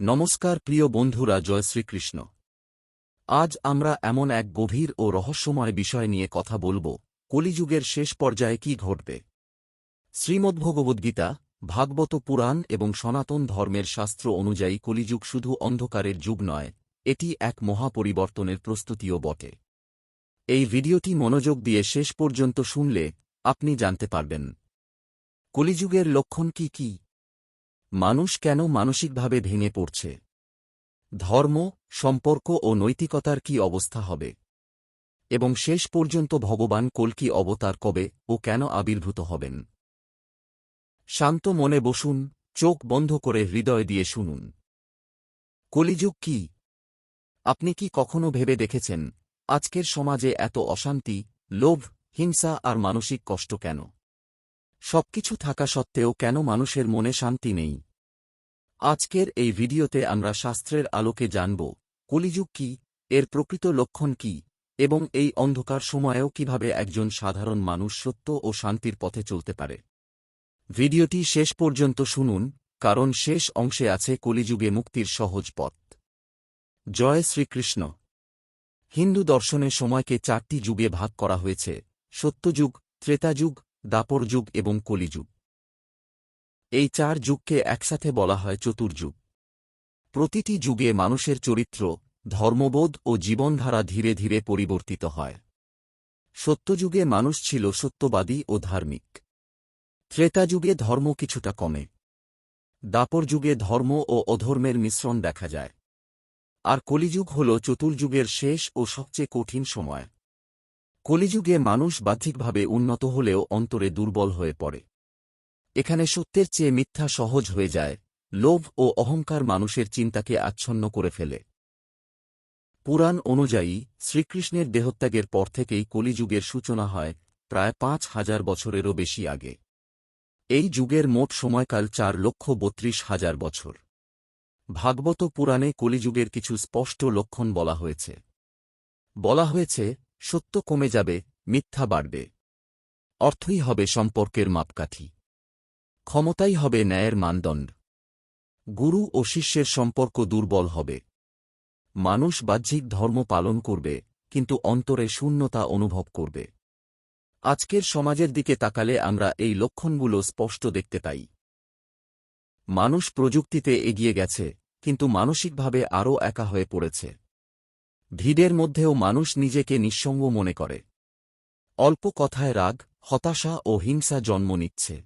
নমস্কার প্রিয় বন্ধুরা, জয় শ্রীকৃষ্ণ। আজ আমরা এমন এক গভীর ও রহস্যময় বিষয় নিয়ে কথা বলব, কলিযুগের শেষ পর্যায়ে কি ঘটবে। শ্রীমদ্ভগবদ্গীতা, ভাগবত পুরাণ এবং সনাতন ধর্মের শাস্ত্র অনুযায়ী কলিযুগ শুধু অন্ধকারের যুগ নয়, এটি এক মহাপরিবর্তনের প্রস্তুতিও বটে। এই ভিডিওটি মনোযোগ দিয়ে শেষ পর্যন্ত শুনলে আপনি জানতে পারবেন কলিযুগের লক্ষণ কি কি, মানুষ কেন মানসিকভাবে ভেঙে পড়ছে, ধর্ম, সম্পর্ক ও নৈতিকতার কি অবস্থা হবে, এবং শেষ পর্যন্ত ভগবান কল্কি অবতার কবে ও কেন আবির্ভূত হবেন। শান্ত মনে বসুন, চোখ বন্ধ করে হৃদয় দিয়ে শুনুন। কলিযুগ কি? আপনি কি কখনো ভেবে দেখেছেন আজকের সমাজে এত অশান্তি, লোভ, হিংসা আর মানসিক কষ্ট কেন? সবকিছু থাকা সত্ত্বেও কেন মানুষের মনে শান্তি নেই? আজকের এই ভিডিওতে আমরা শাস্ত্রের আলোকে জানব কলিযুগ কি, এর প্রকৃত লক্ষণ কি, এবং এই অন্ধকার সময়েও কিভাবে একজন সাধারণ মানুষ সত্য ও শান্তির পথে চলতে পারে। ভিডিওটি শেষ পর্যন্ত শুনুন, কারণ শেষ অংশে আছে কলিযুগে মুক্তির সহজ পথ। জয় শ্রীকৃষ্ণ। হিন্দু দর্শনে সময়কে 4টি যুগে ভাগ করা হয়েছে: সত্যযুগ, ত্রেতাযুগ, দ্বাপর যুগ এবং কলিযুগ। এই 4 যুগকে একসাথে বলা হয় চতুর্যুগ। প্রতিটি যুগে মানুষের চরিত্র, ধর্মবোধ ও জীবনধারা ধীরে ধীরে পরিবর্তিত হয়। সত্যযুগে মানুষ ছিল সত্যবাদী ও ধার্মিক। ত্রেতাযুগে ধর্ম কিছুটা কমে। দ্বাপর যুগে ধর্ম ও অধর্মের মিশ্রণ দেখা যায়। আর কলিযুগ হল চতুর্যুগের শেষ ও সবচেয়ে কঠিন সময়। কলিযুগে মানুষ বাহ্যিকভাবে উন্নত হলেও অন্তরে দুর্বল হয়ে পড়ে। এখানে সত্যের চেয়ে মিথ্যা সহজ হয়ে যায়, লোভ ও অহংকার মানুষের চিন্তাকে আচ্ছন্ন করে ফেলে। পুরাণ অনুযায়ী শ্রীকৃষ্ণের দেহত্যাগের পর থেকেই কলিযুগের সূচনা হয়, প্রায় 5,000 বছরেরও বেশি আগে। এই যুগের মোট সময়কাল 4,32,000 বছর। ভাগবত পুরাণে কলিযুগের কিছু স্পষ্ট লক্ষণ বলা হয়েছে। সত্য কমে যাবে, মিথ্যা বাড়বে। অর্থই হবে সম্পর্কের মাপকাঠি। ক্ষমতাই হবে ন্যায়ের মানদণ্ড। গুরু ও শিষ্যের সম্পর্ক দুর্বল হবে। মানুষ বাহ্যিক ধর্ম পালন করবে, কিন্তু অন্তরে শূন্যতা অনুভব করবে। আজকের সমাজের দিকে তাকালে আমরা এই লক্ষণগুলো স্পষ্ট দেখতে পাই। মানুষ প্রযুক্তিতে এগিয়ে গেছে, কিন্তু মানসিকভাবে আরও একা হয়ে পড়েছে। ভিড়ের মধ্যেও মানুষ নিজেকে নিঃসঙ্গ মনে করে। অল্প কথায় রাগ, হতাশা ও হিংসা জন্ম নিচ্ছে।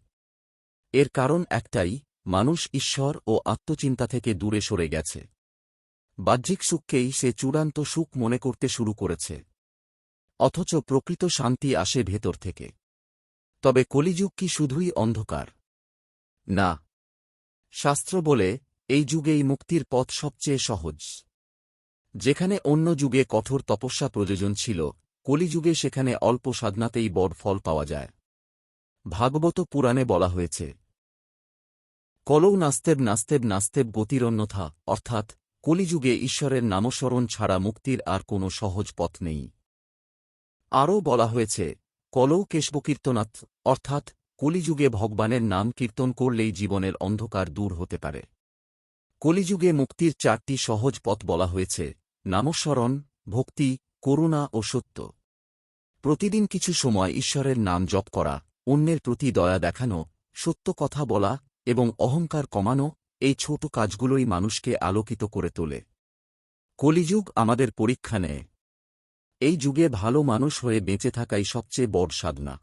এর কারণ একটাই, মানুষ ঈশ্বর ও আত্মচিন্তা থেকে দূরে সরে গেছে। বাহ্যিক সুখকেই সে চূড়ান্ত সুখ মনে করতে শুরু করেছে। অথচ প্রকৃত শান্তি আসে ভেতর থেকে। তবে কলিযুগ কি শুধুই অন্ধকার? না। শাস্ত্র বলে, এই যুগেই মুক্তির পথ সবচেয়ে সহজ। যেখানে অন্য যুগে কঠোর তপস্যা প্রয়োজন ছিল, কলিযুগে সেখানে অল্প সাধনাতেই বড় ফল পাওয়া যায়। ভাগবত পুরাণে বলা হয়েছে, কলৌ নাস্তেব নাস্তেব নাস্তেব গতিরন্যথা, অর্থাৎ কলিযুগে ঈশ্বরের নামস্মরণ ছাড়া মুক্তির আর কোনো সহজ পথ নেই। আরও বলা হয়েছে, কলৌ কেশবকীর্তনাথ, অর্থাৎ কলিযুগে ভগবানের নাম কীর্তন করলেই জীবনের অন্ধকার দূর হতে পারে। কলিযুগে মুক্তির 4টি সহজ পথ বলা হয়েছে: নামস্মরণ, ভক্তি, করুণা ও সত্য। প্রতিদিন কিছু সময় ঈশ্বরের নাম জপ করা, অন্যের প্রতি দয়া দেখানো, সত্য কথা বলা এবং অহংকার কমানো, এই ছোট কাজগুলোই মানুষকে আলোকিত করে তোলে। কলিযুগ আমাদের পরীক্ষা নেয়। এই যুগে ভালো মানুষ হয়ে বেঁচে থাকাই সবচেয়ে বড় সাধনা।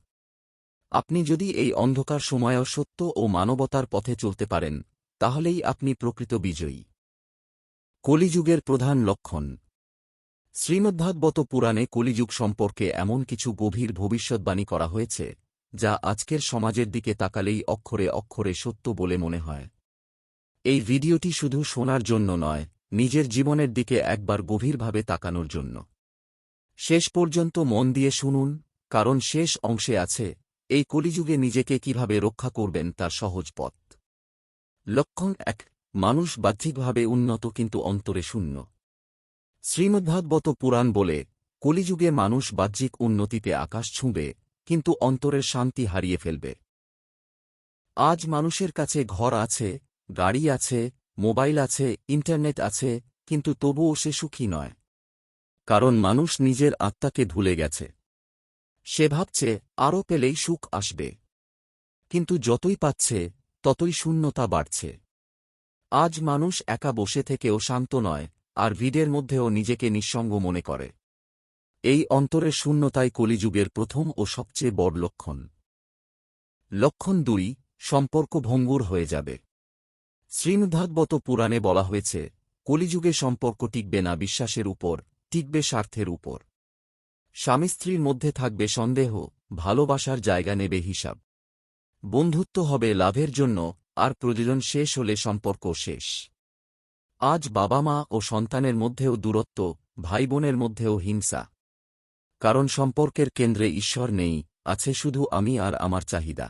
আপনি যদি এই অন্ধকার সময়েও সত্য ও মানবতার পথে চলতে পারেন, তাহলেই আপনি প্রকৃত বিজয়ী। কলিযুগের প্রধান লক্ষণ। শ্রীমদ্ভাগবত পুরাণে কলিযুগ সম্পর্কে এমন কিছু গভীর ভবিষ্যদ্বাণী করা হয়েছে, যা আজকের সমাজের দিকে তাকালেই অক্ষরে অক্ষরে সত্য বলে মনে হয়। এই ভিডিওটি শুধু শোনার জন্য নয়, নিজের জীবনের দিকে একবার গভীরভাবে তাকানোর জন্য। শেষ পর্যন্ত মন দিয়ে শুনুন, কারণ শেষ অংশে আছে এই কলিযুগে নিজেকে কিভাবে রক্ষা করবেন তার সহজ পথ। লক্ষণ 1, মানুষ বাহ্যিকভাবে উন্নত কিন্তু অন্তরে শূন্য। শ্রীমদ্ভাগবত পুরাণ বলে, কলিযুগে মানুষ বাহ্যিক উন্নতিতে আকাশ ছুঁবে, কিন্তু অন্তরের শান্তি হারিয়ে ফেলবে। আজ মানুষের কাছে ঘর আছে, গাড়ি আছে, মোবাইল আছে, ইন্টারনেট আছে, কিন্তু তবুও সে সুখী নয়। কারণ মানুষ নিজের আত্মাকে ভুলে গেছে। সে ভাবছে আরও পেলেই সুখ আসবে। কিন্তু যতই পাচ্ছে ততই শূন্যতা বাড়ছে। আজ মানুষ একা বসে থেকেও শান্ত নয়, আর ভিড়ের মধ্যেও নিজেকে নিঃসঙ্গ মনে করে। এই অন্তরের শূন্যতাই কলিযুগের প্রথম ও সবচেয়ে বড় লক্ষণ। লক্ষণ 2, সম্পর্ক ভঙ্গুর হয়ে যাবে। শ্রীমদ্ভাগবত পুরাণে বলা হয়েছে, কলিযুগে সম্পর্ক টিকবে না বিশ্বাসের উপর, টিকবে স্বার্থের উপর। স্বামী স্ত্রীর মধ্যে থাকবে সন্দেহ, ভালোবাসার জায়গা নেবে হিসাব। বন্ধুত্ব হবে লাভের জন্য, আর প্রয়োজন শেষ হলে সম্পর্ক শেষ। আজ বাবা মা ও সন্তানের মধ্যেও দূরত্ব, ভাই বোনের মধ্যেও হিংসা। কারণ সম্পর্কের কেন্দ্রে ঈশ্বর নেই, আছে শুধু আমি আর আমার চাহিদা।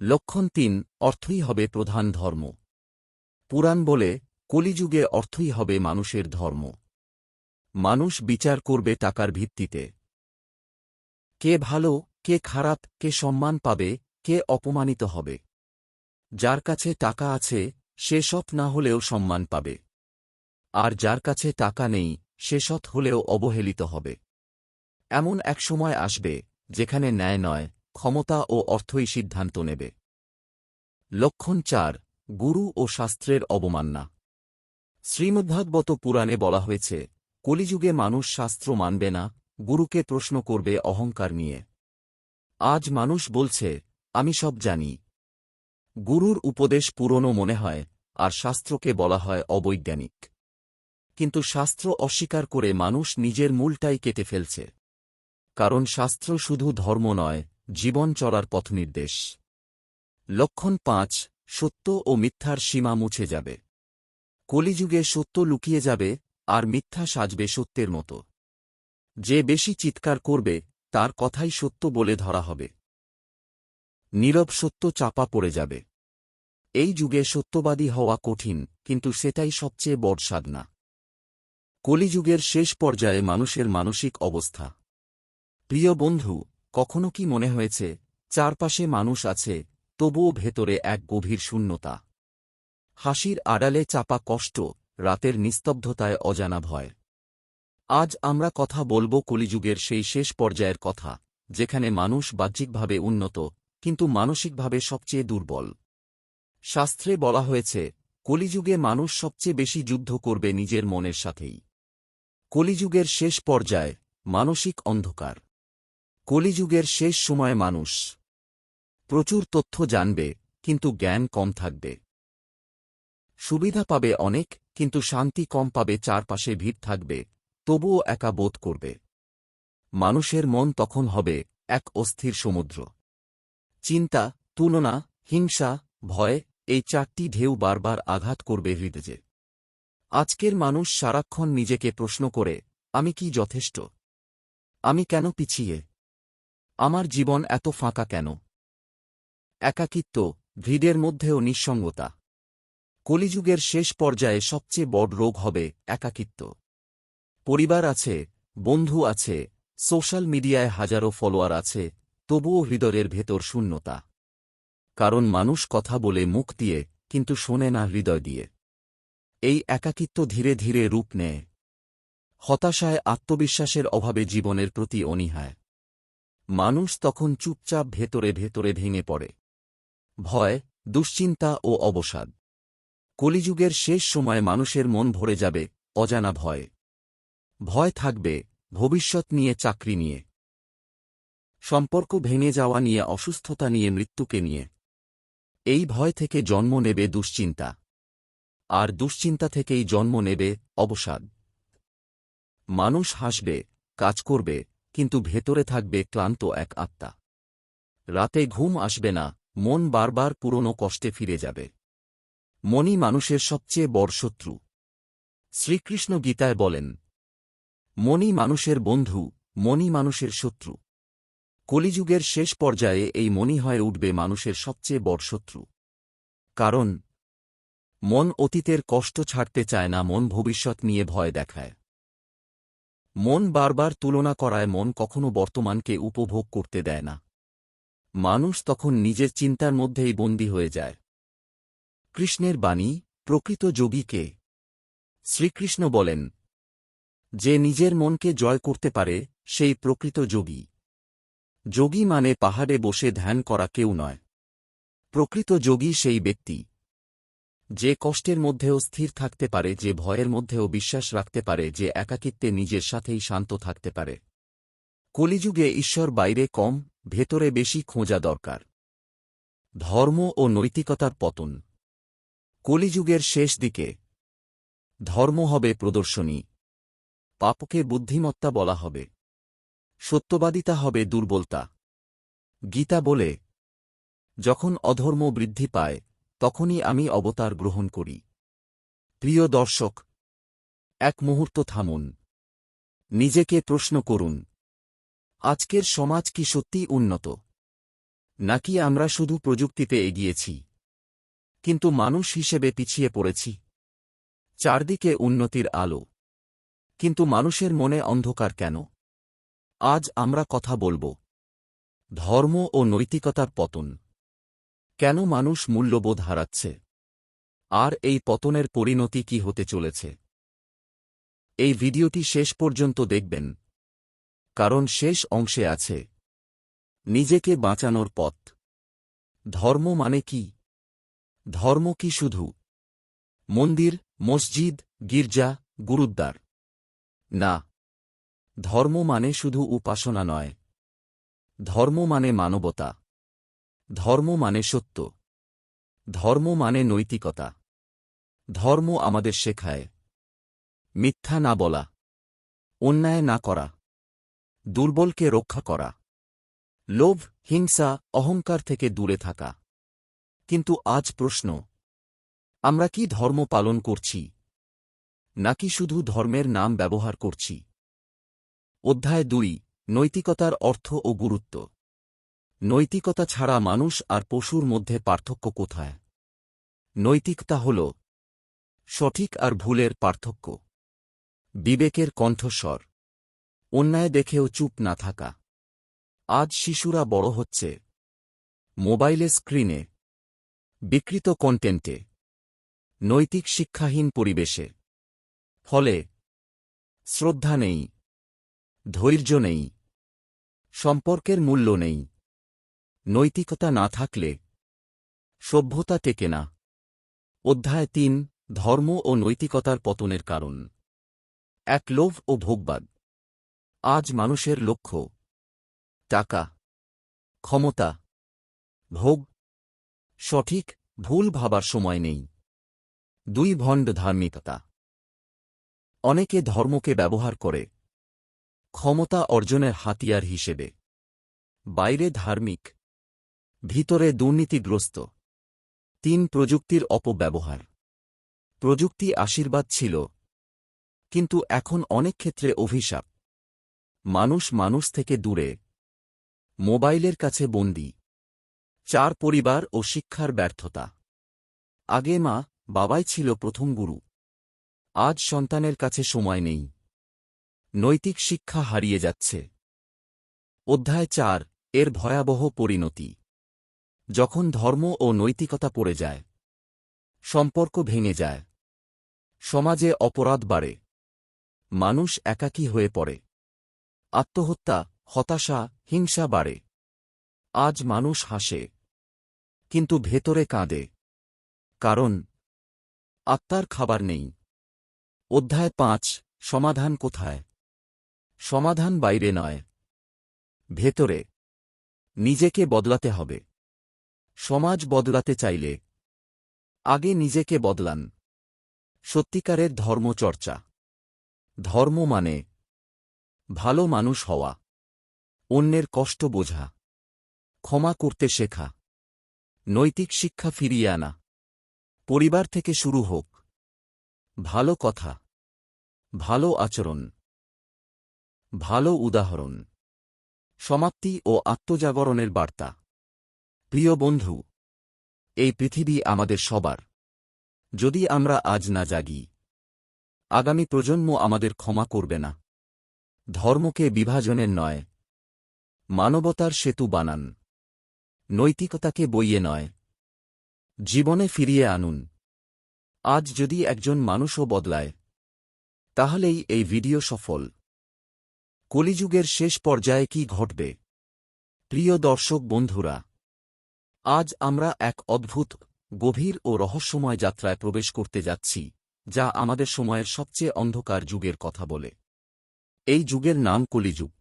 লক্ষণ 3, অর্থই হবে প্রধান ধর্ম। পুরাণ বলে, কলিযুগে অর্থই হবে মানুষের ধর্ম। মানুষ বিচার করবে টাকার ভিত্তিতে। কে ভালো, কে খারাপ, কে সম্মান পাবে, কে অপমানিত হবে। যার কাছে টাকা আছে সে সৎ না হলেও সম্মান পাবে। আর যার কাছে টাকা নেই সে সৎ হলেও অবহেলিত হবে। এমন এক সময় আসবে যেখানে ন্যায় নয়, ক্ষমতা ও অর্থই সিদ্ধান্ত নেবে। লক্ষণ 4, গুরু ও শাস্ত্রের অবমাননা। শ্রীমদ্ভাগবত পুরাণে বলা হয়েছে, কলিযুগে মানুষ শাস্ত্র মানবে না, গুরুকে প্রশ্ন করবে অহংকার নিয়ে। আজ মানুষ বলছে, আমি সব জানি। গুরুর উপদেশ পুরনো মনে হয়, আর শাস্ত্রকে বলা হয় অবৈজ্ঞানিক। কিন্তু শাস্ত্র অস্বীকার করে মানুষ নিজের মূলটাই কেটে ফেলছে। কারণ শাস্ত্র শুধু ধর্ম নয়, জীবন চলার পথনির্দেশ। লক্ষণ 5, সত্য ও মিথ্যার সীমা মুছে যাবে। কলিযুগে সত্য লুকিয়ে যাবে, আর মিথ্যা সাজবে সত্যের মতো। যে বেশি চিৎকার করবে তার কথাই সত্য বলে ধরা হবে। নীরব সত্য চাপা পড়ে যাবে। এই যুগে সত্যবাদী হওয়া কঠিন, কিন্তু সেটাই সবচেয়ে বড় সাধনা। কলিযুগের শেষ পর্যায়ে মানুষের মানসিক অবস্থা। প্রিয় বন্ধু, কখনো কি মনে হয়েছে, চারপাশে মানুষ আছে, তবুও ভেতরে এক গভীর শূন্যতা? হাসির আড়ালে চাপা কষ্ট, রাতের নিস্তব্ধতায় অজানা ভয়। আজ আমরা কথা বলবো কলিযুগের সেই শেষ পর্যায়ের কথা, যেখানে মানুষ বাহ্যিকভাবে উন্নত, কিন্তু মানসিকভাবে সবচেয়ে দুর্বল। শাস্ত্রে বলা হয়েছে, কলিযুগে মানুষ সবচেয়ে বেশি যুদ্ধ করবে নিজের মনের সাথেই। কলিযুগের শেষ পর্যায়, মানসিক অন্ধকার। কলিযুগের শেষ সময়ে মানুষ প্রচুর তথ্য জানবে, কিন্তু জ্ঞান কম থাকবে। সুবিধা পাবে অনেক, কিন্তু শান্তি কম পাবে। চারপাশে ভিড় থাকবে, তবুও একা বোধ করবে। মানুষের মন তখন হবে এক অস্থির সমুদ্র। চিন্তা, তুলনা, হিংসা, ভয়, এই 4টি ঢেউ বারবার আঘাত করবে হৃদয়ে। আজকের মানুষ সারাক্ষণ নিজেকে প্রশ্ন করে, আমি কি যথেষ্ট? আমি কেন পিছিয়ে? আমার জীবন এত ফাঁকা কেন? একাকিত্ব, ভিড়ের মধ্যেও নিঃসঙ্গতা। কলিযুগের শেষ পর্যায়ে সবচেয়ে বড় রোগ হবে একাকিত্ব। পরিবার আছে, বন্ধু আছে, সোশ্যাল মিডিয়ায় হাজারো ফলোয়ার আছে, তবুও হৃদয়ের ভেতর শূন্যতা। কারণ মানুষ কথা বলে মুখ দিয়ে, কিন্তু শোনে না হৃদয় দিয়ে। এই একাকিত্ব ধীরে ধীরে রূপ নেয় হতাশায়, আত্মবিশ্বাসের অভাবে, জীবনের প্রতি অনীহায়। মানুষ তখন চুপচাপ ভেতরে ভেতরে ভেঙে পড়ে। ভয়, দুশ্চিন্তা ও অবসাদ। কলিযুগের শেষ সময়ে মানুষের মন ভরে যাবে অজানা ভয়ে। ভয় থাকবে ভবিষ্যৎ নিয়ে, চাকরি নিয়ে, সম্পর্ক ভেঙে যাওয়া নিয়ে, অসুস্থতা নিয়ে, মৃত্যুকে নিয়ে। এই ভয় থেকে জন্ম নেবে দুশ্চিন্তা, আর দুশ্চিন্তা থেকেই জন্ম নেবে অবসাদ। মানুষ হাসবে, কাজ করবে, কিন্তু ভেতরে থাকবে ক্লান্ত এক আত্মা। রাতে ঘুম আসবে না, মন বারবার পুরনো কষ্টে ফিরে যাবে। মনই মানুষের সবচেয়ে বড় শত্রু। শ্রীকৃষ্ণ গীতায় বলেন, মনই মানুষের বন্ধু, মনই মানুষের শত্রু। কলিযুগের শেষ পর্যায়ে এই মনই হয়ে উঠবে মানুষের সবচেয়ে বড় শত্রু। কারণ মন অতীতের কষ্ট ছাড়তে চায় না, মন ভবিষ্যৎ নিয়ে ভয় দেখায়। মন বারবার তুলনা করায়, মন কখনো বর্তমানকে উপভোগ করতে দেয় না। মানুষ তখন নিজের চিন্তার মধ্যেই বন্দী হয়ে যায়। কৃষ্ণের বাণী, প্রকৃত যোগী কে? শ্রীকৃষ্ণ বলেন, যে নিজের মনকে জয় করতে পারে সেই প্রকৃত যোগী। যোগী মানে পাহাড়ে বসে ধ্যান করা কেউ নয়। প্রকৃত যোগী সেই ব্যক্তি যে কষ্টের মধ্যেও স্থির থাকতে পারে, যে ভয়ের মধ্যেও বিশ্বাস রাখতে পারে, যে একাকিত্বে নিজের সাথেই শান্ত থাকতে পারে। কলিযুগে ঈশ্বর বাইরে কম, ভেতরে বেশি খোঁজা দরকার। ধর্ম ও নৈতিকতার পতন। কলিযুগের শেষ দিকে ধর্ম হবে প্রদর্শনী, পাপকে বুদ্ধিমত্তা বলা হবে, সত্যবাদিতা হবে দুর্বলতা। গীতা বলে, যখন অধর্ম বৃদ্ধি পায় তখনই আমি অবতার গ্রহণ করি। প্রিয় দর্শক, এক মুহূর্ত থামুন, নিজেকে প্রশ্ন করুন, আজকের সমাজ কি সত্যিই উন্নত, নাকি আমরা শুধু প্রযুক্তিতে এগিয়েছি কিন্তু মানুষ হিসেবে পিছিয়ে পড়েছি? চারদিকে উন্নতির আলো, কিন্তু মানুষের মনে অন্ধকার কেন? আজ আমরা কথা বলবো ধর্ম ও নৈতিকতার পতন। কেন মানুষ মূল্যবোধ হারাচ্ছে, আর এই পতনের পরিণতি কি হতে চলেছে? এই ভিডিওটি শেষ পর্যন্ত দেখবেন, কারণ শেষ অংশে আছে নিজেকে বাঁচানোর পথ। ধর্ম মানে কি? ধর্ম কি শুধু মন্দির, মসজিদ, গির্জা, গুরুদ্বার? না, ধর্ম মানে শুধু উপাসনা নয়। ধর্ম মানে মানবতা। ধর্ম মানে সত্য। ধর্ম মানে নৈতিকতা। ধর্ম আমাদের শেখায় মিথ্যা না বলা, অন্যায় না করা, দুর্বলকে রক্ষা করা, লোভ, হিংসা, অহংকার থেকে দূরে থাকা। কিন্তু আজ প্রশ্ন, আমরা কি ধর্ম পালন করছি, নাকি শুধু ধর্মের নাম ব্যবহার করছি? অধ্যায় 2, নৈতিকতার অর্থ ও গুরুত্ব। নৈতিকতা ছাড়া মানুষ আর পশুর মধ্যে পার্থক্য কোথায়? নৈতিকতা হল সঠিক আর ভুলের পার্থক্য, বিবেকের কণ্ঠস্বর, অন্যায় দেখেও চুপ না থাকা। আজ শিশুরা বড় হচ্ছে মোবাইলে, স্ক্রিনে, বিকৃত কন্টেন্টে, নৈতিক শিক্ষাহীন পরিবেশে। ফলে শ্রদ্ধা নেই, ধৈর্য নেই, সম্পর্কের মূল্য নেই। নৈতিকতা না থাকলে সভ্যতা টেকে না। অধ্যায় 3, ধর্ম ও নৈতিকতার পতনের কারণ। 1, লোভ ও ভোগবাদ। আজ মানুষের লক্ষ্য টাকা, ক্ষমতা, ভোগ। সঠিক ভুল ভাবার সময় নেই। 2, ভণ্ড ধার্মিকতা। অনেকে ধর্মকে ব্যবহার করে ক্ষমতা অর্জনের হাতিয়ার হিসেবে। বাইরে ধার্মিক, ভিতরে দুর্নীতিগ্রস্ত। 3, প্রযুক্তির অপব্যবহার। প্রযুক্তি আশীর্বাদ ছিল, কিন্তু এখন অনেক ক্ষেত্রে অভিশাপ। মানুষ মানুষ থেকে দূরে, মোবাইলের কাছে বন্দী। 4, পরিবার ও শিক্ষার ব্যর্থতা। আগে মা বাবাই ছিল প্রথম গুরু। আজ সন্তানের কাছে সময় নেই, নৈতিক শিক্ষা হারিয়ে যাচ্ছে। অধ্যায় 4, এর ভয়াবহ পরিণতি। যখন ধর্ম ও নৈতিকতা পড়ে যায়, সম্পর্ক ভেঙে যায়, সমাজে অপরাধ বাড়ে, মানুষ একাকী হয়ে পড়ে, আত্মহত্যা, হতাশা, হিংসা বাড়ে। আজ মানুষ হাসে, কিন্তু ভেতরে কাঁদে, কারণ আত্মার খাবার নেই। অধ্যায় 5, সমাধান কোথায়? সমাধান বাইরে নয়, ভেতরে। নিজেকে বদলাতে হবে। সমাজ বদলাতে চাইলে আগে নিজেকে বদলান। সত্যিকারের ধর্মচর্চা। ধর্ম মানে ভালো মানুষ হওয়া, অন্যের কষ্ট বোঝা, ক্ষমা করতে শেখা, নৈতিক শিক্ষা ফিরিয়ে আনা। পরিবার থেকে শুরু হোক। ভালো কথা, ভালো আচরণ, ভালো উদাহরণ। সমাপ্তি ও আত্মজাগরণের বার্তা। প্রিয় বন্ধু, এই পৃথিবী আমাদের সবার। যদি আমরা আজ না জাগি, আগামী প্রজন্ম আমাদের ক্ষমা করবে না। ধর্মকে বিভাজনের নয়, মানবতার সেতু বানান। নৈতিকতাকে বইয়ে নয়, জীবনে ফিরিয়ে আনুন। আজ যদি একজন মানুষও বদলায়, তাহলেই এই ভিডিও সফল। কলিযুগের শেষ পর্যায়ে কি ঘটবে? প্রিয় দর্শক বন্ধুরা, আজ আমরা এক অদ্ভুত, গভীর ও রহস্যময় যাত্রায় প্রবেশ করতে যাচ্ছি, যা আমাদের সময়ের সবচেয়ে অন্ধকার যুগের কথা বলে। এই যুগের নাম কলিযুগ।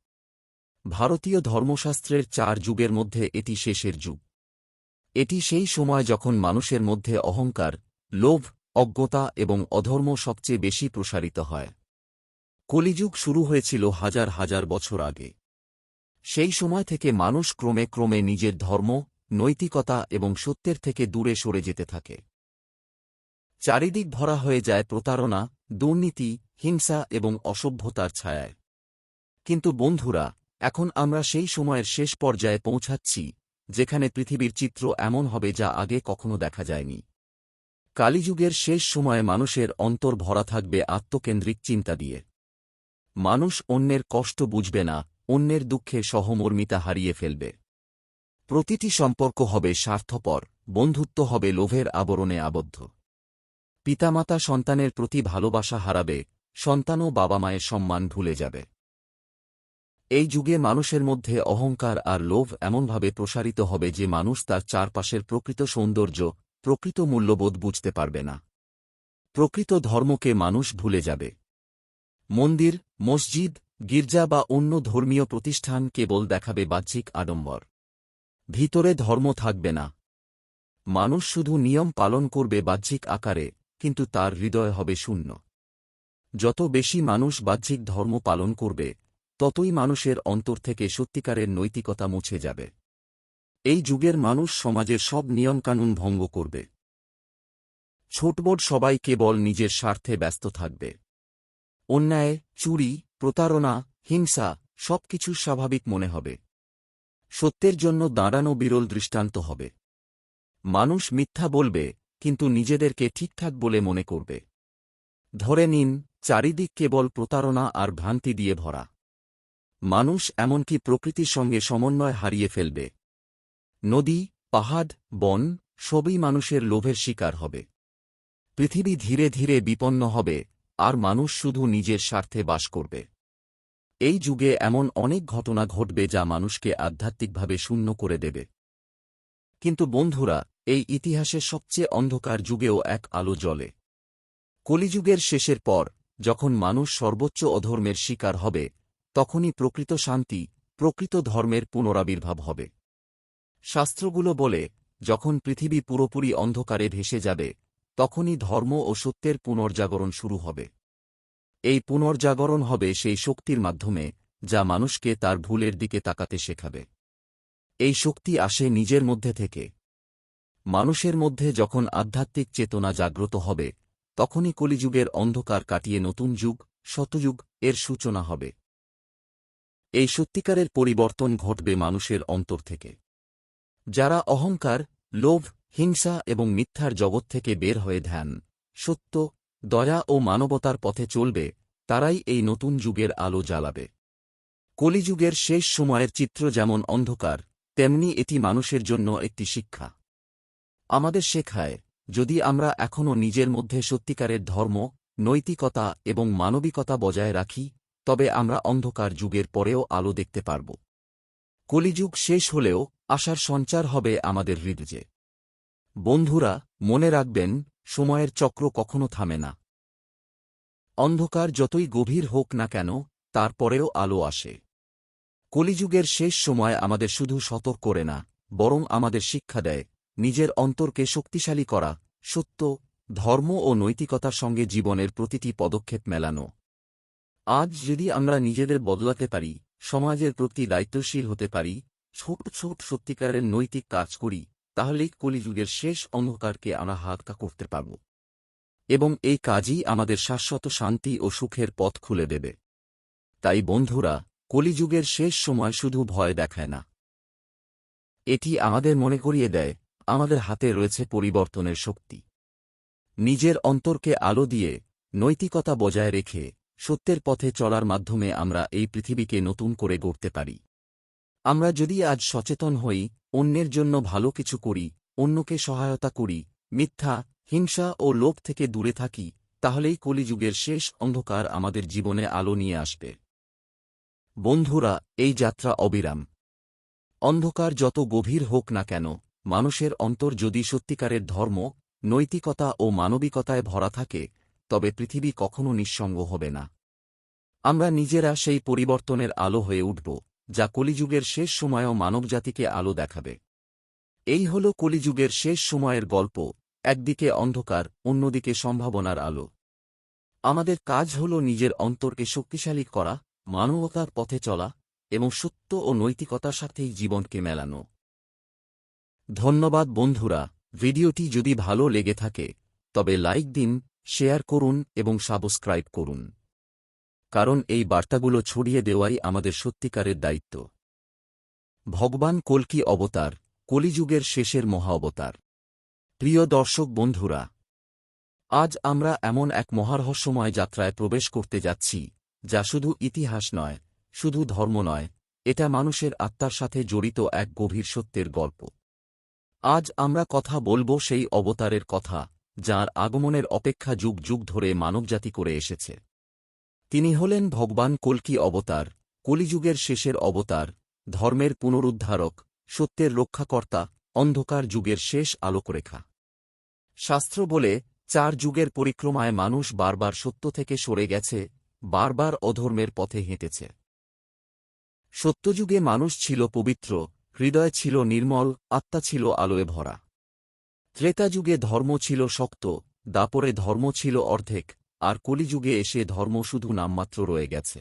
ভারতীয় ধর্মশাস্ত্রের 4 যুগের মধ্যে এটি শেষের যুগ। এটি সেই সময় যখন মানুষের মধ্যে অহংকার, লোভ, অজ্ঞতা এবং অধর্ম সবচেয়ে বেশি প্রসারিত হয়। কলিযুগ শুরু হয়েছিল হাজার হাজার বছর আগে। সেই সময় থেকে মানুষ ক্রমে ক্রমে নিজের ধর্ম, নৈতিকতা এবং সত্যের থেকে দূরে সরে যেতে থাকে। চারিদিক ভরা হয়ে যায় প্রতারণা, দুর্নীতি, হিংসা এবং অসভ্যতার ছায়ায়। কিন্তু বন্ধুরা, এখন আমরা সেই সময়ের শেষ পর্যায়ে পৌঁছাচ্ছি, যেখানে পৃথিবীর চিত্র এমন হবে যা আগে কখনো দেখা যায়নি। কালিযুগের শেষ সময়ে মানুষের অন্তর ভরা থাকবে আত্মকেন্দ্রিক চিন্তা দিয়ে। মানুষ অন্যের কষ্ট বুঝবে না, অন্যের দুঃখে সহমর্মিতা হারিয়ে ফেলবে। প্রতিটি সম্পর্ক হবে স্বার্থপর, বন্ধুত্ব হবে লোভের আবরণে আবদ্ধ। পিতামাতা সন্তানের প্রতি ভালোবাসা হারাবে, সন্তানও বাবা মায়ের সম্মান ভুলে যাবে। এই যুগে মানুষের মধ্যে অহংকার আর লোভ এমনভাবে প্রসারিত হবে যে মানুষ তার চারপাশের প্রকৃত সৌন্দর্য, প্রকৃত মূল্যবোধ বুঝতে পারবে না। প্রকৃত ধর্মকে মানুষ ভুলে যাবে। মন্দির, মসজিদ, গির্জা বা অন্য ধর্মীয় প্রতিষ্ঠান কেবল দেখাবে বাহ্যিক আড়ম্বর। ভিতরে ধর্ম থাকবে না। মানুষ শুধু নিয়ম পালন করবে বাহ্যিক আকারে, কিন্তু তার হৃদয় হবে শূন্য। যত বেশি মানুষ বাহ্যিক ধর্ম পালন করবে, ততই মানুষের অন্তর থেকে সত্যিকারের নৈতিকতা মুছে যাবে। এই যুগের মানুষ সমাজের সব নিয়মকানুন ভঙ্গ করবে। ছোটবড় সবাই কেবল নিজের স্বার্থে ব্যস্ত থাকবে। অন্যায়, চুরি, প্রতারণা, হিংসা সবকিছু স্বাভাবিক মনে হবে। সত্যের জন্য দাঁড়ানো বিরল দৃষ্টান্ত হবে। মানুষ মিথ্যা বলবে, কিন্তু নিজেদেরকে ঠিকঠাক বলে মনে করবে। ধরে নিন, চারিদিক কেবল প্রতারণা আর ভ্রান্তি দিয়ে ভরা। মানুষ এমনকি প্রকৃতির সঙ্গে সমন্বয় হারিয়ে ফেলবে। নদী, পাহাড়, বন সবই মানুষের লোভের শিকার হবে। পৃথিবী ধীরে ধীরে বিপন্ন হবে, আর মানুষ শুধু নিজের স্বার্থে বাস করবে। এই যুগে এমন অনেক ঘটনা ঘটবে যা মানুষকে আধ্যাত্মিকভাবে শূন্য করে দেবে। কিন্তু বন্ধুরা, এই ইতিহাসের সবচেয়ে অন্ধকার যুগেও এক আলো জ্বলে। কলিযুগের শেষের পর, যখন মানুষ সর্বোচ্চ অধর্মের শিকার হবে, তখনই প্রকৃত শান্তি, প্রকৃত ধর্মের পুনরাবির্ভাব হবে। শাস্ত্রগুলো বলে, যখন পৃথিবী পুরোপুরি অন্ধকারে ভেসে যাবে, তখনই ধর্ম ও সত্যের পুনর্জাগরণ শুরু হবে। এই পুনর্জাগরণ হবে সেই শক্তির মাধ্যমে, যা মানুষকে তার ভুলের দিকে তাকাতে শেখাবে। এই শক্তি আসে নিজের মধ্যে থেকে। মানুষের মধ্যে যখন আধ্যাত্মিক চেতনা জাগ্রত হবে, তখনই কলিযুগের অন্ধকার কাটিয়ে নতুন যুগ, সত্যযুগ এর সূচনা হবে। এই সত্যিকারের পরিবর্তন ঘটবে মানুষের অন্তর থেকে। যারা অহংকার, লোভ, হিংসা এবং মিথ্যার জগৎ থেকে বের হয়ে ধ্যান, সত্য, দয়া ও মানবতার পথে চলবে, তারাই এই নতুন যুগের আলো জ্বালাবে। কলিযুগের শেষ সময়ের চিত্র যেমন অন্ধকার, তেমনি এটি মানুষের জন্য একটি শিক্ষা। আমাদের শেখায়, যদি আমরা এখনও নিজের মধ্যে সত্যিকারের ধর্ম, নৈতিকতা এবং মানবিকতা বজায় রাখি, তবে আমরা অন্ধকার যুগের পরেও আলো দেখতে পারব। কলিযুগ শেষ হলেও আশার সঞ্চার হবে আমাদের হৃদয়ে। বন্ধুরা, মনে রাখবেন, সময়ের চক্র কখনো থামে না। অন্ধকার যতই গভীর হোক না কেন, তারপরেও আলো আসে। কলিযুগের শেষ সময় আমাদের শুধু সতর্ক করে না, বরং আমাদের শিক্ষা দেয়, নিজের অন্তরকে শক্তিশালী করা, সত্য, ধর্ম ও নৈতিকতার সঙ্গে জীবনের প্রতিটি পদক্ষেপ মেলানো। আজ যদি আমরা নিজেদের বদলাতে পারি, সমাজের প্রতি দায়িত্বশীল হতে পারি, ছোট ছোট সত্যিকারের নৈতিক কাজ করি, তাহলেই কলিযুগের শেষ অন্ধকারকে আমরা হালকা করতে পারব। এবং এই কাজই আমাদের শাশ্বত শান্তি ও সুখের পথ খুলে দেবে। তাই বন্ধুরা, কলিযুগের শেষ সময় শুধু ভয় দেখায় না। এটি আমাদের মনে করিয়ে দেয়, আমাদের হাতে রয়েছে পরিবর্তনের শক্তি। নিজের অন্তরকে আলো দিয়ে, নৈতিকতা বজায় রেখে, সত্যের পথে চলার মাধ্যমে আমরা এই পৃথিবীকে নতুন করে গড়তে পারি। আমরা যদি আজ সচেতন হই, অন্যের জন্য ভালো কিছু করি, অন্যকে সহায়তা করি, মিথ্যা, হিংসা ও লোভ থেকে দূরে থাকি, তাহলেই কলিযুগের শেষ অন্ধকার আমাদের জীবনে আলো নিয়ে আসবে। বন্ধুরা, এই যাত্রা অবিরাম। অন্ধকার যত গভীর হোক না কেন, মানুষের অন্তর যদি সত্যিকারের ধর্ম, নৈতিকতা ও মানবিকতায় ভরা থাকে, তবে পৃথিবী কখনো নিঃসঙ্গ হবে না। আমরা নিজেরা সেই পরিবর্তনের আলো হয়ে উঠব, যা কলিযুগের শেষ সময়েও মানবজাতিকে আলো দেখাবে। এই হল কলিযুগের শেষ সময়ের গল্প, একদিকে অন্ধকার, অন্যদিকে সম্ভাবনার আলো। আমাদের কাজ হল নিজের অন্তরকে শক্তিশালী করা, মানবতার পথে চলা এবং সত্য ও নৈতিকতার সাথেই জীবনকে মেলানো। ধন্যবাদ বন্ধুরা, ভিডিওটি যদি ভালো লেগে থাকে তবে লাইক দিন, শেয়ার করুন এবং সাবস্ক্রাইব করুন। কারণ এই বার্তাগুলো ছড়িয়ে দেওয়াই আমাদের সত্যিকারের দায়িত্ব। ভগবান কল্কি অবতার, কলিযুগের শেষের মহা অবতার। প্রিয় দর্শক বন্ধুরা, আজ আমরা এমন এক মহারহস্যময় যাত্রায় প্রবেশ করতে যাচ্ছি, যা শুধু ইতিহাস নয়, শুধু ধর্ম নয়, এটা মানুষের আত্মার সাথে জড়িত এক গভীর সত্যের গল্প। আজ আমরা কথা বলবো সেই অবতারের কথা, যার আগমনের অপেক্ষা যুগ যুগ ধরে মানবজাতি করে এসেছে। তিনি হলেন ভগবান কল্কি অবতার, কলিযুগের শেষের অবতার, ধর্মের পুনরুদ্ধারক, সত্যের রক্ষাকর্তা, অন্ধকার যুগের শেষ আলোকরেখা। শাস্ত্র বলে, 4 যুগের পরিক্রমায় মানুষ বারবার সত্য থেকে সরে গেছে, বারবার অধর্মের পথে হেঁটেছে। সত্যযুগে মানুষ ছিল পবিত্র, হৃদয় ছিল নির্মল, আত্মা ছিল আলোয় ভরা। ত্রেতাযুগে ধর্ম ছিল শক্ত, দাপরে ধর্ম ছিল অর্ধেক, আর কলিযুগে এসে ধর্ম শুধু নামমাত্র রয়ে গেছে।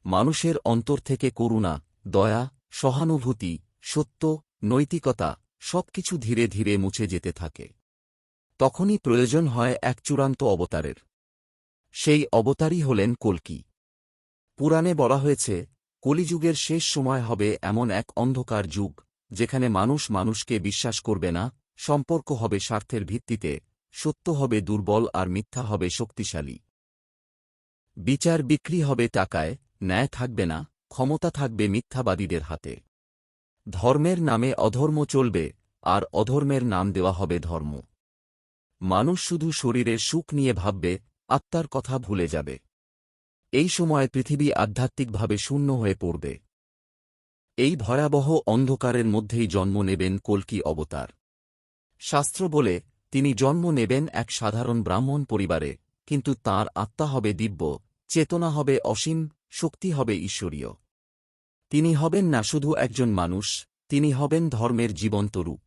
মানুষের অন্তর থেকে করুণা, দয়া, সহানুভূতি, সত্য, নৈতিকতা সবকিছু ধীরে ধীরে মুছে যেতে থাকে। তখনই প্রয়োজন হয় এক চূড়ান্ত অবতারের। সেই অবতারই হলেন কল্কি। পুরাণে বলা হয়েছে, কলিযুগের শেষ সময় হবে এমন এক অন্ধকার যুগ, যেখানে মানুষ মানুষকে বিশ্বাস করবে না, সম্পর্ক হবে স্বার্থের ভিত্তিতে, সত্য হবে দুর্বল আর মিথ্যা হবে শক্তিশালী। বিচার বিক্রি হবে টাকায়, ন্যায় থাকবে না, ক্ষমতা থাকবে মিথ্যাবাদীদের হাতে। ধর্মের নামে অধর্ম চলবে, আর অধর্মের নাম দেওয়া হবে ধর্ম। মানুষ শুধু শরীরের সুখ নিয়ে ভাববে, আত্মার কথা ভুলে যাবে। এই সময় পৃথিবী আধ্যাত্মিকভাবে শূন্য হয়ে পড়বে। এই ভয়াবহ অন্ধকারের মধ্যেই জন্ম নেবেন কল্কি অবতার। শাস্ত্র বলে, তিনি জন্ম নেবেন এক সাধারণ ব্রাহ্মণ পরিবারে, কিন্তু তাঁর আত্মা হবে দিব্য, চেতনা হবে অসীম, শক্তি হবে ঈশ্বরীয়। তিনি হবেন না শুধু একজন মানুষ, তিনি হবেন ধর্মের জীবন্ত রূপ।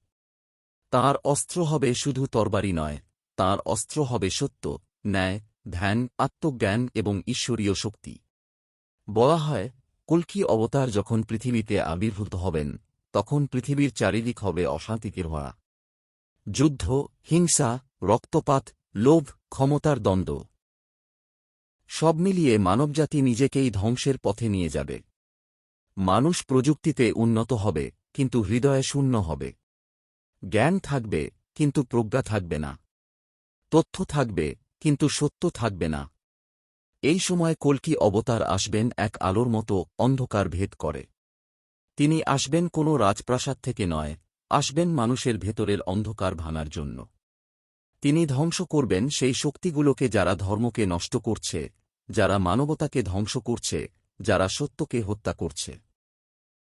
তাঁর অস্ত্র হবে শুধু তরবারি নয়, তাঁর অস্ত্র হবে সত্য, ন্যায়, ধ্যান, আত্মজ্ঞান এবং ঈশ্বরীয় শক্তি। বলা হয়, কল্কি অবতার যখন পৃথিবীতে আবির্ভূত হবেন, তখন পৃথিবীর চারিদিক হবে অশান্তিতে ভরা। যুদ্ধ, হিংসা, রক্তপাত, লোভ, ক্ষমতার দ্বন্দ্ব সব মিলিয়ে মানবজাতি নিজেকেই ধ্বংসের পথে নিয়ে যাবে। মানুষ প্রযুক্তিতে উন্নত হবে, কিন্তু হৃদয়ে শূন্য হবে। জ্ঞান থাকবে, কিন্তু প্রজ্ঞা থাকবে না। তথ্য থাকবে, কিন্তু সত্য থাকবে না। এই সময় কল্কি অবতার আসবেন এক আলোর মতো, অন্ধকার ভেদ করে। তিনি আসবেন কোনো রাজপ্রাসাদ থেকে নয়, আসবেন মানুষের ভেতরের অন্ধকার ভাঙার জন্য। তিনি ধ্বংস করবেন সেই শক্তিগুলোকে যারা ধর্মকে নষ্ট করছে, যারা মানবতাকে ধ্বংস করছে, যারা সত্যকে হত্যা করছে।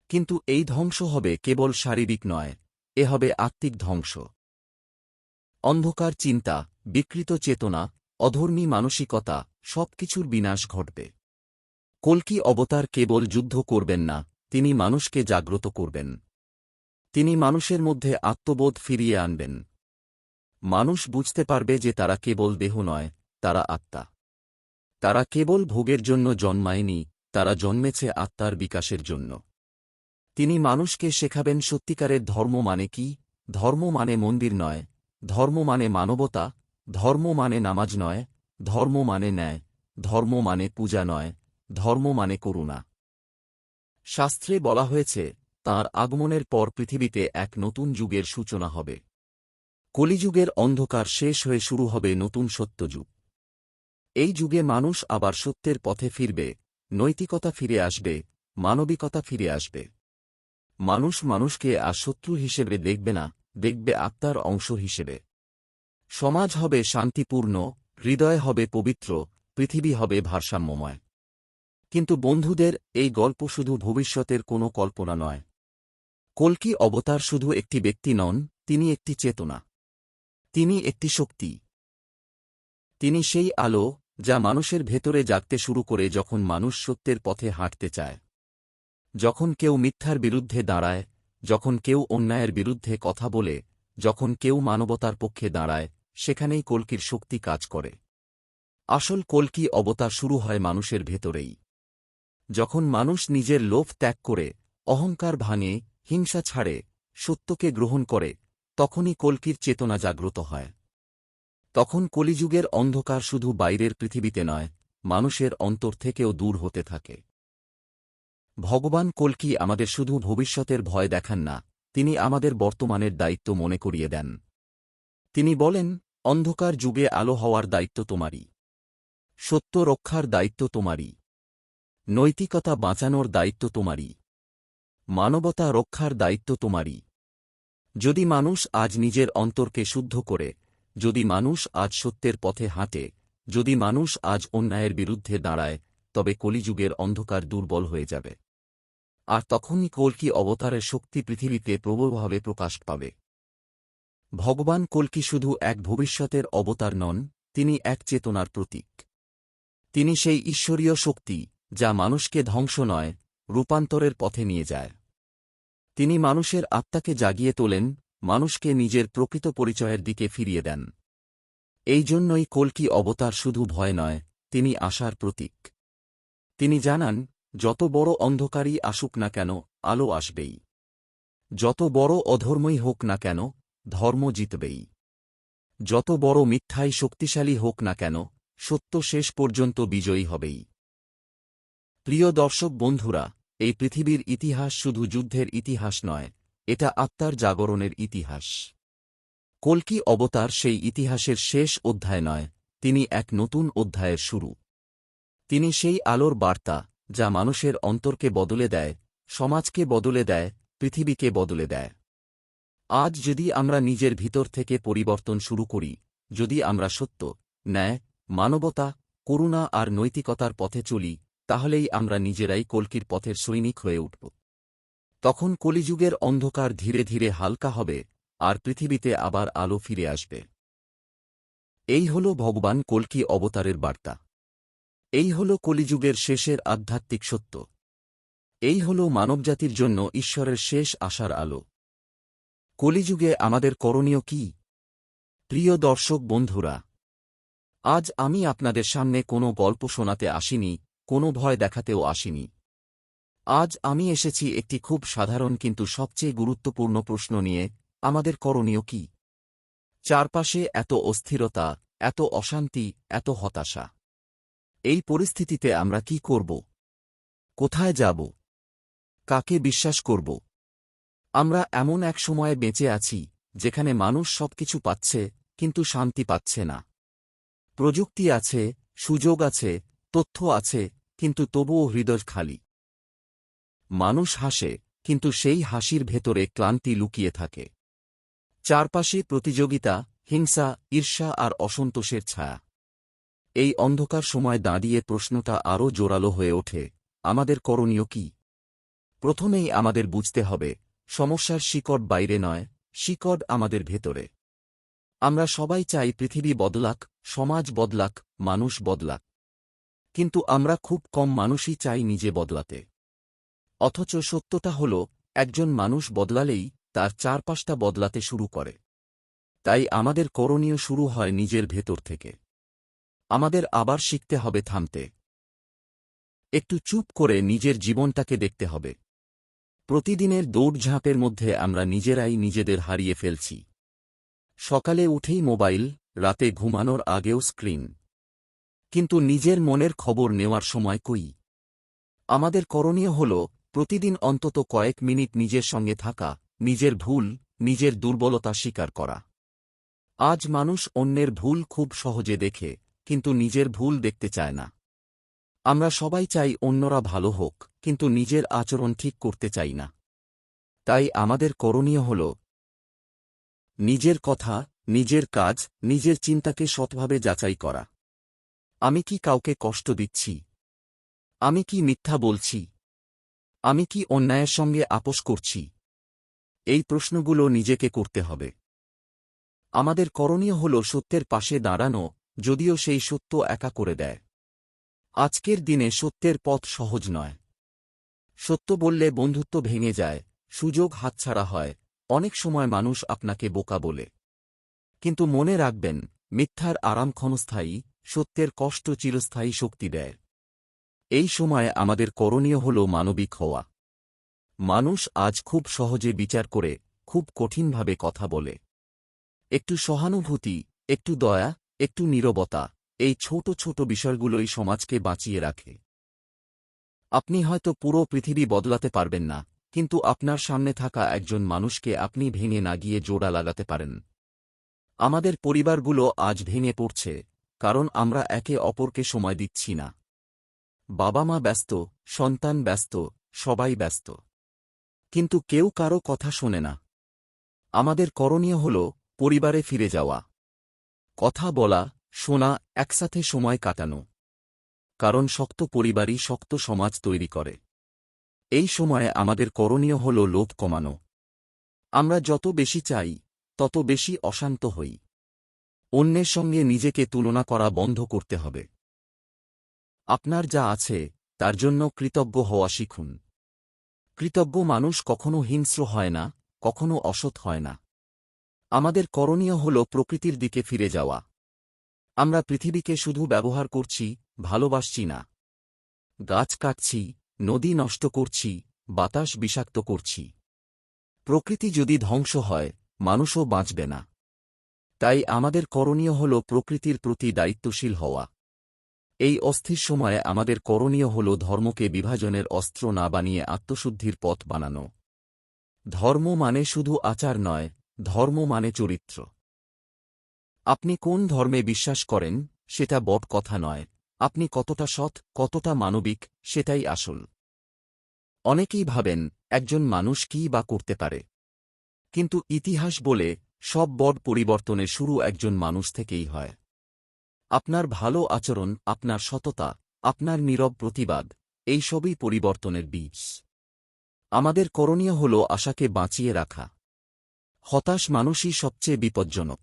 কিন্তু এই ধ্বংস হবে কেবল শারীরিক নয়, এ হবে আত্মিক ধ্বংস। অন্ধকার চিন্তা, বিকৃত চেতনা, অধর্মী মানসিকতা সবকিছুর বিনাশ ঘটবে। কল্কি অবতার কেবল যুদ্ধ করবেন না, তিনি মানুষকে জাগ্রত করবেন। তিনি মানুষের মধ্যে আত্মবোধ ফিরিয়ে আনবেন। মানুষ বুঝতে পারবে যে তারা কেবল দেহ নয়, তারা আত্মা। তারা কেবল ভোগের জন্য জন্মায়নি, তারা জন্মেছে আত্মার বিকাশের জন্য। তিনি মানুষকে শেখাবেন সত্যিকারের ধর্ম মানে কি। ধর্ম মানে মন্দির নয়, ধর্ম মানে মানবতা, ধর্ম মানে নামাজ নয়, ধর্ম মানে ন্যায়, ধর্ম মানে পূজা নয়, ধর্ম মানে করুণা। শাস্ত্রে বলা হয়েছে, তাঁর আগমনের পর পৃথিবীতে এক নতুন যুগের সূচনা হবে। কলিযুগের অন্ধকার শেষ হয়ে শুরু হবে নতুন সত্যযুগ। এই যুগে মানুষ আবার সত্যের পথে ফিরবে, নৈতিকতা ফিরে আসবে, মানবিকতা ফিরে আসবে। মানুষ মানুষকে আর শত্রু হিসেবে দেখবে না, দেখবে আত্মার অংশ হিসেবে। সমাজ হবে শান্তিপূর্ণ, হৃদয় হবে পবিত্র, পৃথিবী হবে ভারসাম্যময়। কিন্তু বন্ধুদের, এই গল্প শুধু ভবিষ্যতের কোনো কল্পনা নয়। কল্কি অবতার শুধু একটি ব্যক্তি নন, তিনি একটি চেতনা। তিনি একটি শক্তি। তিনি সেই আলো যা মানুষের ভেতরে জাগতে শুরু করে যখন মানুষ সত্যের পথে হাঁটতে চায়। যখন কেউ মিথ্যার বিরুদ্ধে দাঁড়ায়, যখন কেউ অন্যায়ের বিরুদ্ধে কথা বলে, যখন কেউ মানবতার পক্ষে দাঁড়ায়, সেখানেই কল্কির শক্তি কাজ করে। আসল কল্কি অবতার শুরু হয় মানুষের ভেতরেই। যখন মানুষ নিজের লোভ ত্যাগ করে, অহংকার ভাঙে, হিংসা ছাড়ে, সত্যকে গ্রহণ করে, তখনই কল্কির চেতনা জাগ্রত হয়। তখন কলিযুগের অন্ধকার শুধু বাইরের পৃথিবীতে নয়, মানুষের অন্তর থেকেও দূর হতে থাকে। ভগবান কল্কি আমাদের শুধু ভবিষ্যতের ভয় দেখান না, তিনি আমাদের বর্তমানের দায়িত্ব মনে করিয়ে দেন। তিনি বলেন, অন্ধকার যুগে আলো হওয়ার দায়িত্ব তোমারই। সত্য রক্ষার দায়িত্ব তোমারই। নৈতিকতা বাঁচানোর দায়িত্ব তোমারই। মানবতা রক্ষার দায়িত্ব তোমারই। যদি মানুষ আজ নিজের অন্তরকে শুদ্ধ করে, যদি মানুষ আজ সত্যের পথে হাঁটে, যদি মানুষ আজ অন্যায়ের বিরুদ্ধে দাঁড়ায়, তবে কলিযুগের অন্ধকার দুর্বল হয়ে যাবে। আর তখনই কল্কি অবতারের শক্তি পৃথিবীতে প্রবলভাবে প্রকাশ পাবে। ভগবান কল্কি শুধু এক ভবিষ্যতের অবতার নন, তিনি এক চেতনার প্রতীক। তিনি সেই ঈশ্বরীয় শক্তি যা মানুষকে ধ্বংস নয়, রূপান্তরের পথে নিয়ে যায়। তিনি মানুষের আত্মাকে জাগিয়ে তোলেন, মানুষকে নিজের প্রকৃত পরিচয়ের দিকে ফিরিয়ে দেন। এই জন্যই কল্কি অবতার শুধু ভয় নয়, তিনি আশার প্রতীক। তিনি জানান, যত বড় অন্ধকারই আসুক না কেন, আলো আসবেই। যত বড় অধর্মই হোক না কেন, ধর্ম জিতবেই। যত বড় মিথ্যাই শক্তিশালী হোক না কেন, সত্য শেষ পর্যন্ত বিজয়ী হবেই। প্রিয় দর্শক বন্ধুরা, এই পৃথিবীর ইতিহাস শুধু যুদ্ধের ইতিহাস নয়, এটা আত্মার জাগরণের ইতিহাস। কল্কি অবতার সেই ইতিহাসের শেষ অধ্যায় নয়, তিনি এক নতুন অধ্যায়ের শুরু। তিনি সেই আলোর বার্তা যা মানুষের অন্তরকে বদলে দেয়, সমাজকে বদলে দেয়, পৃথিবীকে বদলে দেয়। আজ যদি আমরা নিজের ভিতর থেকে পরিবর্তন শুরু করি, যদি আমরা সত্য, ন্যায়, মানবতা, করুণা আর নৈতিকতার পথে চলি, তাহলেই আমরা নিজেরাই কল্কির পথের সৈনিক হয়ে উঠব। তখন কলিযুগের অন্ধকার ধীরে ধীরে হালকা হবে, আর পৃথিবীতে আবার আলো ফিরে আসবে। এই হল ভগবান কল্কি অবতারের বার্তা। এই হল কলিযুগের শেষের আধ্যাত্মিক সত্য। এই হল মানবজাতির জন্য ঈশ্বরের শেষ আশার আলো। কলিযুগে আমাদের করণীয় কি? প্রিয় দর্শক বন্ধুরা, আজ আমি আপনাদের সামনে কোনো গল্প শোনাতে আসিনি, কোনো ভয় দেখাতেও আসিনি। আজ আমি এসেছি একটি খুব সাধারণ কিন্তু সবচেয়ে গুরুত্বপূর্ণ প্রশ্ন নিয়ে, আমাদের করণীয় কি? চারপাশে এত অস্থিরতা, এত অশান্তি, এত হতাশা। এই পরিস্থিতিতে আমরা কি করব? কোথায় যাব? কাকে বিশ্বাস করব? আমরা এমন এক সময়ে বেঁচে আছি যেখানে মানুষ সবকিছু পাচ্ছে, কিন্তু শান্তি পাচ্ছে না। প্রযুক্তি আছে, সুযোগ আছে, তথ্য আছে, কিন্তু তবুও হৃদয় খালি। মানুষ হাসে, কিন্তু সেই হাসির ভেতরে ক্লান্তি লুকিয়ে থাকে। চারপাশে প্রতিযোগিতা, হিংসা, ঈর্ষা আর অসন্তোষের ছায়া। এই অন্ধকার সময় দাঁড়িয়ে প্রশ্নটা আরও জোরালো হয়ে ওঠে, আমাদের করণীয় কি? প্রথমেই আমাদের বুঝতে হবে, সমস্যার শিকড় বাইরে নয়, শিকড় আমাদের ভেতরে। আমরা সবাই চাই পৃথিবী বদলাক, সমাজ বদলাক, মানুষ বদলাক। কিন্তু আমরা খুব কম মানুষই চাই নিজে বদলাতে। অথচ সত্যটা হল, একজন মানুষ বদলালেই তার চারপাশটা বদলাতে শুরু করে। তাই আমাদের করণীয় শুরু হয় নিজের ভেতর থেকে। আমাদের আবার শিখতে হবে থামতে। একটু চুপ করে নিজের জীবনটাকে দেখতে হবে। প্রতিদিনের দৌড়ঝাঁপের মধ্যে আমরা নিজেরাই নিজেদের হারিয়ে ফেলছি। সকালে উঠেই মোবাইল, রাতে ঘুমানোর আগেও স্ক্রিন। কিন্তু নিজের মনের খবর নেওয়ার সময় কই? আমাদের করণীয় হল, প্রতিদিন অন্তত কয়েক মিনিট নিজের সঙ্গে থাকা, নিজের ভুল, নিজের দুর্বলতা স্বীকার করা। আজ মানুষ অন্যের ভুল খুব সহজে দেখে, কিন্তু নিজের ভুল দেখতে চায় না। আমরা সবাই চাই অন্যরা ভালো হোক, কিন্তু নিজের আচরণ ঠিক করতে চাই না। তাই আমাদের করণীয় হল, নিজের কথা, নিজের কাজ, নিজের চিন্তাকে সৎভাবে যাচাই করা। আমি কি কাউকে কষ্ট দিচ্ছি? আমি কি মিথ্যা বলছি? আমি কি অন্যায়ের সঙ্গে আপোস করছি? এই প্রশ্নগুলো নিজেকে করতে হবে। আমাদের করণীয় হল সত্যের পাশে দাঁড়ানো, যদিও সেই সত্য একা করে দেয়। আজকের দিনে সত্যের পথ সহজ নয়। সত্য বললে বন্ধুত্ব ভেঙে যায়, সুযোগ হাতছাড়া হয়, অনেক সময় মানুষ আপনাকে বোকা বলে। কিন্তু মনে রাখবেন, মিথ্যার আরাম ক্ষণস্থায়ী, সত্যের কষ্ট চিরস্থায়ী শক্তি দেয়। এই সময়ে আমাদের করণীয় হল মানবিক হওয়া। মানুষ আজ খুব সহজে বিচার করে, খুব কঠিনভাবে কথা বলে। একটু সহানুভূতি, একটু দয়া, একটু নীরবতা, এই ছোট ছোট বিষয়গুলোই সমাজকে বাঁচিয়ে রাখে। আপনি হয়তো পুরো পৃথিবী বদলাতে পারবেন না, কিন্তু আপনার সামনে থাকা একজন মানুষকে আপনি ভেঙে না গিয়ে জোড়া লাগাতে পারেন। আমাদের পরিবারগুলো আজ ভেঙে পড়ছে, কারণ আমরা একে অপরকে সময় দিচ্ছি না। বাবা মা ব্যস্ত, সন্তান ব্যস্ত, সবাই ব্যস্ত। কিন্তু কেউ কারো কথা শোনে না। আমাদের করণীয় হল পরিবারে ফিরে যাওয়া, কথা বলা, শোনা, একসাথে সময় কাটানো। কারণ শক্ত পরিবারই শক্ত সমাজ তৈরি করে। এই সময়ে আমাদের করণীয় হল লোভ কমানো। আমরা যত বেশি চাই, তত বেশি অশান্ত হই। অন্যের সঙ্গে নিজেকে তুলনা করা বন্ধ করতে হবে। আপনার যা আছে, তার জন্য কৃতজ্ঞ হওয়া শিখুন। কৃতজ্ঞ মানুষ কখনো হিংস্র হয় না, কখনো অসৎ হয় না। আমাদের করণীয় হল প্রকৃতির দিকে ফিরে যাওয়া। আমরা পৃথিবীকে শুধু ব্যবহার করছি, ভালোবাসছি না। গাছ কাটছি, নদী নষ্ট করছি, বাতাস বিষাক্ত করছি। প্রকৃতি যদি ধ্বংস হয়, মানুষও বাঁচবে না। তাই আমাদের করণীয় হল প্রকৃতির প্রতি দায়িত্বশীল হওয়া। এই অস্থির সময়ে আমাদের করণীয় হল ধর্মকে বিভাজনের অস্ত্র না বানিয়ে আত্মশুদ্ধির পথ বানানো। ধর্ম মানে শুধু আচার নয়, ধর্ম মানে চরিত্র। আপনি কোন ধর্মে বিশ্বাস করেন, সেটা বড় কথা নয়, আপনি কতটা সৎ, কতটা মানবিক, সেটাই আসল। অনেকেই ভাবেন, একজন মানুষ কী বা করতে পারে। কিন্তু ইতিহাস বলে, সব বড় পরিবর্তনের শুরু একজন মানুষ থেকেই হয়। আপনার ভালো আচরণ, আপনার সততা, আপনার নীরব প্রতিবাদ, এই সবই পরিবর্তনের বীজ। আমাদের করণীয় হল আশাকে বাঁচিয়ে রাখা। হতাশ মানুষই সবচেয়ে বিপজ্জনক।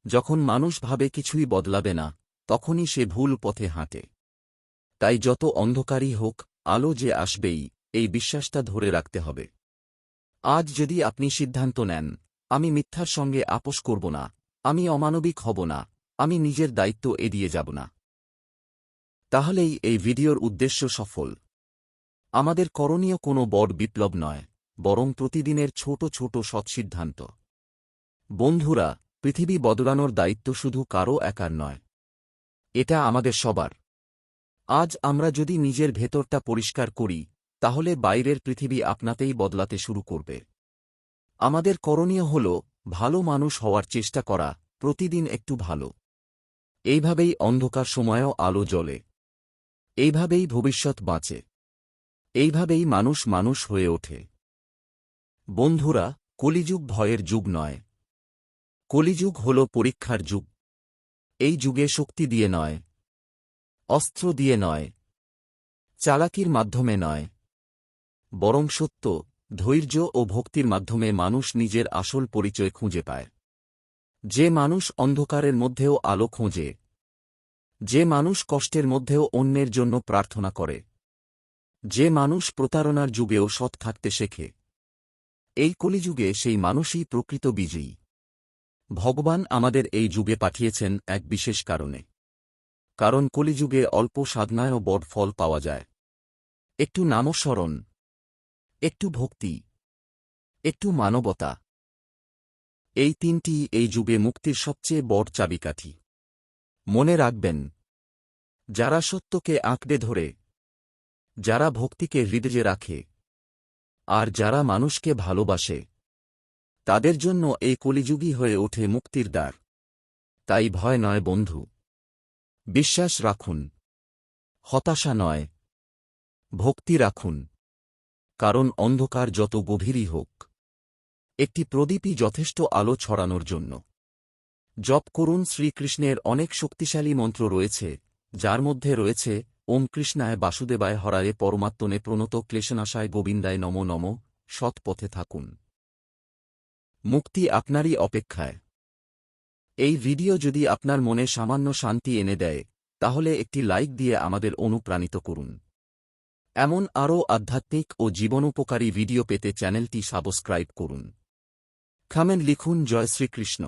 যখন মানুষ ভাবে কিছুই বদলাবে না, তখনই সে ভুল পথে হাঁটে। তাই যত অন্ধকারই হোক, আলো যে আসবেই, এই বিশ্বাসটা ধরে রাখতে হবে। আজ যদি আপনি সিদ্ধান্ত নেন, আমি মিথ্যার সঙ্গে আপোস করব না, আমি অমানবিক হব না, আমি নিজের দায়িত্ব এড়িয়ে যাব না, তাহলেই এই ভিডিওর উদ্দেশ্য সফল। আমাদের করণীয় কোনো বড় বিপ্লব নয়, বরং প্রতিদিনের ছোট ছোট সৎসিদ্ধান্ত। বন্ধুরা, পৃথিবী বদলানোর দায়িত্ব শুধু কারও একার নয়, এটা আমাদের সবার। আজ আমরা যদি নিজের ভেতরটা পরিষ্কার করি, তাহলে বাইরের পৃথিবী আপনাতেই বদলাতে শুরু করবে। আমাদের করণীয় হল ভালো মানুষ হওয়ার চেষ্টা করা, প্রতিদিন একটু ভালো। এইভাবেই অন্ধকার সময়েও আলো জ্বলে। এইভাবেই ভবিষ্যৎ বাঁচে। এইভাবেই মানুষ মানুষ হয়ে ওঠে। বন্ধুরা, কলিযুগ ভয়ের যুগ নয়। কলিযুগ হল পরীক্ষার যুগ। এই যুগে শক্তি দিয়ে নয়, অস্ত্র দিয়ে নয়, চালাকির মাধ্যমে নয়, বরং সত্য, ধৈর্য ও ভক্তির মাধ্যমে মানুষ নিজের আসল পরিচয় খুঁজে পায়। যে মানুষ অন্ধকারের মধ্যেও আলো খোঁজে, যে মানুষ কষ্টের মধ্যেও অন্যের জন্য প্রার্থনা করে, যে মানুষ প্রতারণার যুগেও সৎ থাকতে শেখে, এই কলিযুগে সেই মানুষই প্রকৃত বিজয়ী। ভগবান আমাদের এই যুগে পাঠিয়েছেন এক বিশেষ কারণে। কারণ কলিযুগে অল্প সাধনায়ও বড় ফল পাওয়া যায়। একটু নামস্মরণ, একটু ভক্তি, একটু মানবতা, এই তিনটি এই যুগে মুক্তির সবচেয়ে বড় চাবিকাঠি। মনে রাখবেন, যারা সত্যকে আঁকড়ে ধরে, যারা ভক্তিকে হৃদয়ে রাখে, আর যারা মানুষকে ভালোবাসে, তাদের জন্য এই কলিযুগই হয়ে ওঠে মুক্তির দ্বার। তাই ভয় নয় বন্ধু, বিশ্বাস রাখুন। হতাশা নয়, ভক্তি রাখুন। কারণ অন্ধকার যত গভীরই হোক, একটি প্রদীপই যথেষ্ট আলো ছড়ানোর জন্য। জপ করুন। শ্রীকৃষ্ণের অনেক শক্তিশালী মন্ত্র রয়েছে, যার মধ্যে রয়েছে ওম কৃষ্ণায় বাসুদেবায় হরায়ে পরমাত্মনে প্রণত ক্লেশনাশায় গোবিন্দায় নমো নমঃ। সৎ পথে থাকুন, মুক্তি আপনারই অপেক্ষায়। এই ভিডিও যদি আপনার মনে সামান্য শান্তি এনে দেয়, তাহলে একটি লাইক দিয়ে আমাদের অনুপ্রাণিত করুন। এমন আরও আধ্যাত্মিক ও জীবনোপকারী ভিডিও পেতে চ্যানেলটি সাবস্ক্রাইব করুন। কমেন্ট লিখুন জয় শ্রীকৃষ্ণ।